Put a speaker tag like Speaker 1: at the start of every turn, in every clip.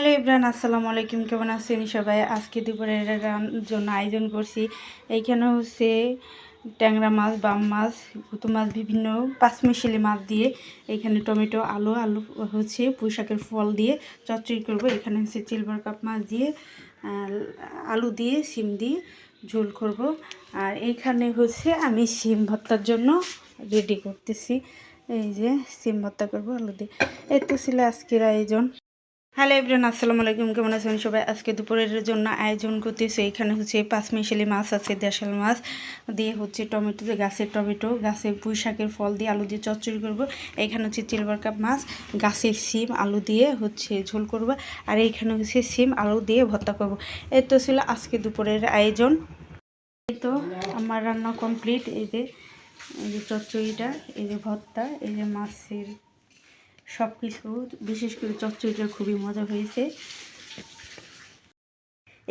Speaker 1: Hello Ibran, আসসালামু আলাইকুম। কেমন আছেন সবাই? আজকে দুপুরের জন্য আয়োজন করছি। এইখানে হচ্ছে ট্যাংরা মাছ, বাম মাছ, গুঁতো মাছ, বিভিন্ন পাঁচমিশালি মাছ দিয়ে এইখানে টমেটো, আলু হচ্ছে পুঁইশাকের ফল দিয়ে চচ্চড়ি করব। এখানে হচ্ছে সিলভার কাপ মাছ দিয়ে আলু দিয়ে শিম দিয়ে ঝোল করব। আর এইখানে হচ্ছে আমি শিম ভর্তার জন্য রেডি করতেছি। এই যে শিম ভর্তা করবো আলু দিয়ে। এই তো ছিল আজকের আয়োজন। হ্যালো এভরিওয়ান, আসসালামু আলাইকুম। কেমন আছেন সবাই? আজকে দুপুরের জন্য আয়োজন করতেছে। এখানে হচ্ছে পাঁচমিশালি মাছ আছে, দেশাল মাছ দিয়ে হচ্ছে টমেটো, গাছের টমেটো, গাছের পুঁই শাকের ফল দিয়ে আলু দিয়ে চচ্চড়ি করব। এখানে হচ্ছে সিলভার কাপ মাছ, গাছের শিম আলু দিয়ে হচ্ছে ঝোল করব। আর এইখানে হচ্ছে শিম আলু দিয়ে ভর্তা করব। এই তো ছিল আজকে দুপুরের আয়োজন। এই তো আমার রান্না কমপ্লিট। এই যে চচ্চড়িটা, এই যে ভর্তা, এই যে মাছের সব কিছু, বিশেষ করে চচ্চড়িটা খুবই মজা হয়েছে।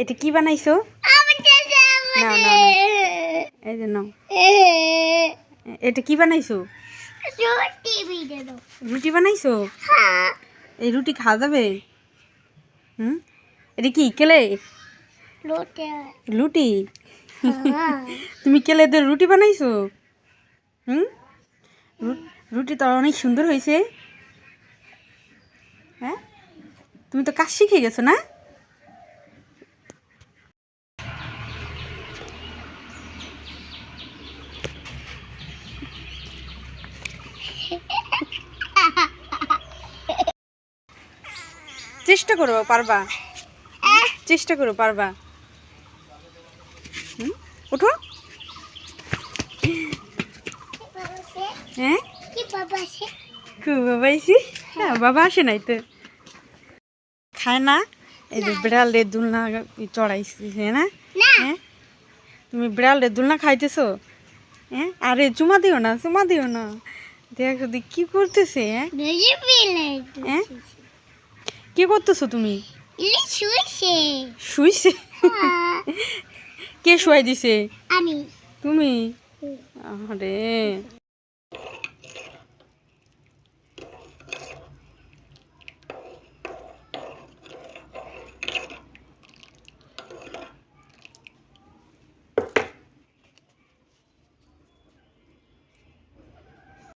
Speaker 1: এটা কি বানাইছো? না না, এই যে নাও। এটা কি বানাইছো? রুটি বানাইছো? এই রুটি খাওয়া যাবে? এটা কি কেলে? রুটি? তুমি কেলে দিয়ে রুটি বানাইছো? রুটি তো অনেক সুন্দর হয়েছে। হ্যাঁ, তুমি তো কাজ শিখে গেছো না? চেষ্টা করো, পারবা। চেষ্টা করো, পারবা। ওঠো। হ্যাঁ, বাবা আইসি? হ্যাঁ, বাবা আসে নাই তো। খায় না? এই যে বিড়ালের দুলনা চড়াইছি, হ্যাঁ না? হ্যাঁ, তুমি বিড়ালের দুলনা খাইতেছো? হ্যাঁ, আরে চুমা দিও না, চুমা দিও না। দেখো দি কি করতেছে। হ্যাঁ, কি করতেছো তুমি? শুইছে? কে শুয়াই দিছে? তুমি? আরে